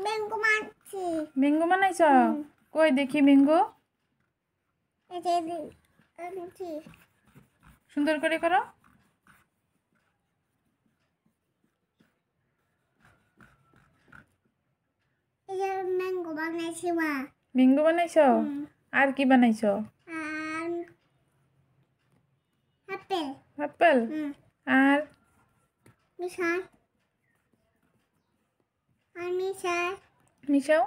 Mango মাছি। Mango বানাইছ? কই দেখি ম্যাঙ্গো। সুন্দর করে করো। ম্যাঙ্গো বানাইছি মা। ম্যাঙ্গো বানাইছ? আর কি বানাইছ? আপেল। আপেল? আর মিশাই। আর মিশাই। মিশাও।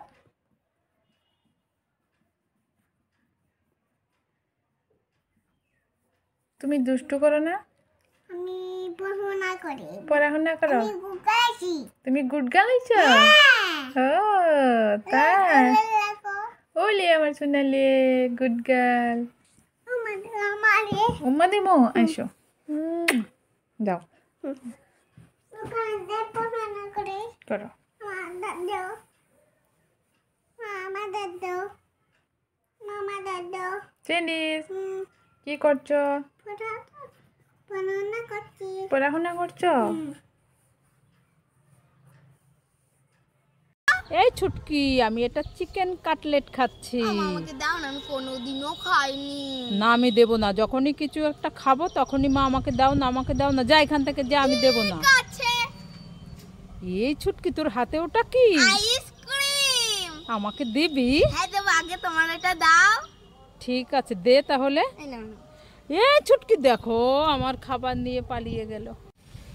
তুমি দুষ্টু করো না? আমি পড়াশোনা করি। পড়াশোনা করো? আমি গুড গাইছি। তুমি গুড গাইছ? ও তাই? ওলে আমার সোনালে গুড গার্ল। উম্মা দিমো? আইসো। দাও। করো। চেনিস কি করছো? পড়াশোনা করছো? এই ছুটকি, আমি এটা চিকেন কাটলেট খাচ্ছি। আমাকে দাও না, আমি কোনোদিনও খাইনি। না আমি দেবো না, যখনই কিছু একটা খাবো তখনই মা আমাকে দাও না, আমাকে দাও না, যা এখান থেকে, যা, আমি দেবো না। এই ছুটকি, তোর হাতে ওটা কি? আইসক্রিম। আমাকে দিবি? হ্যাঁ দেবো, আগে তোমার এটা দাও। ঠিক আছে, দে তাহলে। এই ছুটকি, দেখো আমার খাবার নিয়ে পালিয়ে গেল।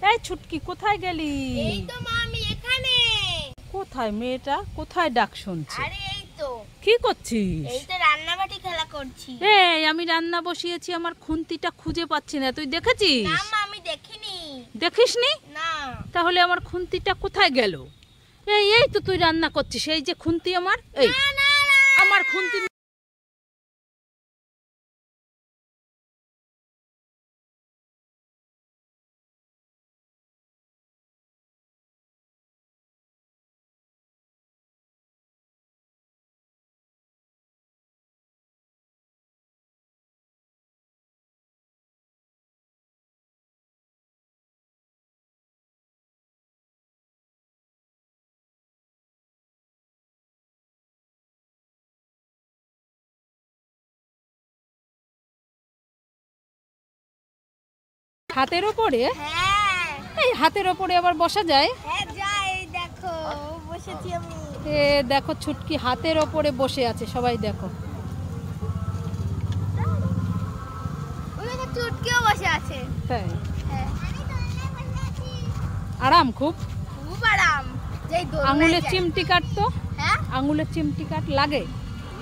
এই ছুটকি, কোথায় গেলি? এই তো মা, আমি এখানে। কোথায় মেয়েটা? কোথায় ডাক শুনছি? আরে এই তো। কি করছিস? এই তো রান্নাবাটি খেলা করছি। এই আমি রান্না বসিয়েছি, আমার খুন্তিটা খুঁজে পাচ্ছি না, তুই দেখেছিস? না মা, আমি দেখিনি। দেখিসনি? না। তাহলে আমার খুন্তিটা কোথায় গেল? এই এই তো তুই রান্না করছিস, এই যে খুন্তি আমার, এই আমার খুন্তি। হাতের ওপরে? হ্যাঁ। এই হাতের ওপরে আবার বসা যায়? হ্যাঁ যাই, দেখো বসেছি আমি। এ দেখো ছুটকি হাতের ওপরে বসে আছে, সবাই দেখো। ওই যে চুটকিও বসে আছে। তাই? হ্যাঁ। আমি দোলনায় বসে আছি। আরাম খুব? খুব আরাম। যেই দোলনায় আঙুলের যাই। চিমটি কাটতো? হ্যাঁ? আঙুলের চিমটি কাট লাগে?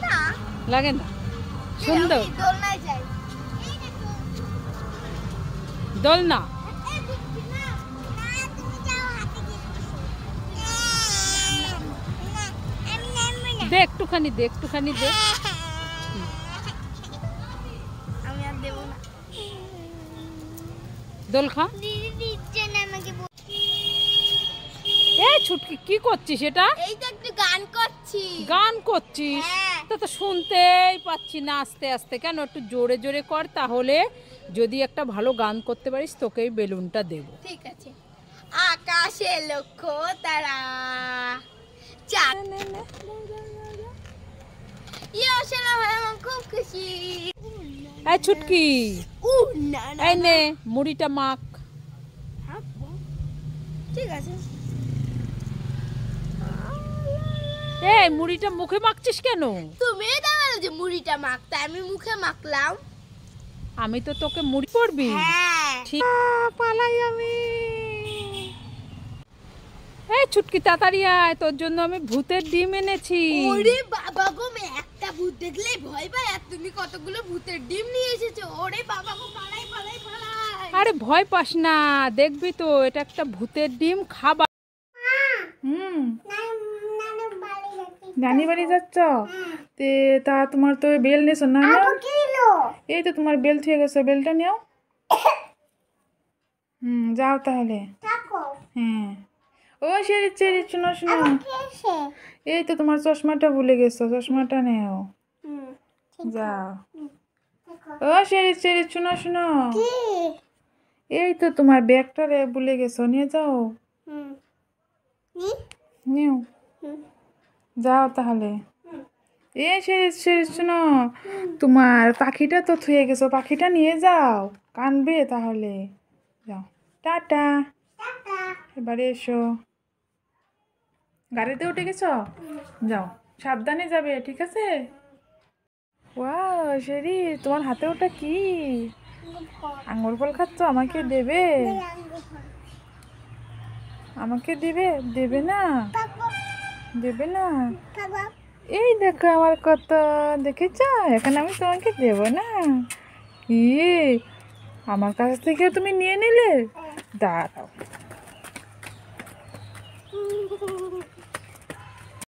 না। লাগে না? সুন্দর আমি দোলনায় যাই। এই দেখো। দোলনা। এই দেখছি না। না, তুমি যাও, হাতে কি বসো। না, আমি নামবো না। দে একটুখানি, দে একটুখানি, দে। আমি আর দেবো না। দোল খা। দিদি দিচ্ছে না আমাকে। এই ছুটকি, কি করছিস এটা? এই তো একটু গান করছি। গান করছিস? হ্যাঁ। তা তো শুনতেই পাচ্ছি না, আস্তে আস্তে কেন, একটু জোরে জোরে কর, তাহলে যদি একটা ভালো গান করতে পারিস তোকেই বেলুনটা দেব। ঠিক আছে। আকাশে লক্ষ্য তারা চাঁদ। ইয়ে আসলে আমি খুব খুশি। এই ছুটকি, না না। এই নে মুড়িটা মাখ। ঠিক আছে। এই মুড়িটা মুখে মাখছিস কেন? তুমি বলো যে মুড়িটা মাখতে, আমি মুখে মাখলাম। আমি তো তোকে মুড়ি পড়বি। হ্যাঁ। ঠিক, পালাই আমি। এই ছুটকি তাড়াতাড়ি আয়, তোর জন্য আমি ভূতের ডিম এনেছি। ওরে বাবা গো, আমি একটা ভূত দেখলেই ভয় পাই, আর তুমি কতগুলো ভূতের ডিম নিয়ে এসেছো। ওরে বাবা গো, পালাই পালাই পালাই। আরে ভয় পাস না, দেখবি তো এটা একটা ভূতের ডিম, খাবার। নানি বাড়ি যাচ্ছ? তে তা তোমার তো বেল নেছো না? এই তো তোমার বেল থুয়ে গেছো, বেলটা নিও। যাও তাহলে। হ্যাঁ। ও সেরি সেরি, শোনো শোনো, এই তো তোমার চশমাটা ভুলে গেছো, চশমাটা নেও। যাও। ও সেরি সেরি, শোনো শোনো, এই তো তোমার ব্যাগটা ভুলে গেছো, নিয়ে যাও। নিও। যাও তাহলে। এ শেরিস শোনো, তোমার পাখিটা তো থুয়ে গেছো, পাখিটা নিয়ে যাও, কানবে তাহলে। যাও, টাটা। এবারে এসো। গাড়িতে উঠে গেছো? যাও, সাবধানে যাবে, ঠিক আছে? ওয়াও শেরি, তোমার হাতে ওটা কি? আঙ্গুর ফল খাচ্ছ? আমাকে দেবে? আমাকে দিবে? দেবে না? দেবে না? এই দেখো আমার কত, দেখেছ? এখন আমি তোমাকে দেব না? ইয়ে, আমার কাছ থেকে তুমি নিয়ে নিলে? দাঁড়াও।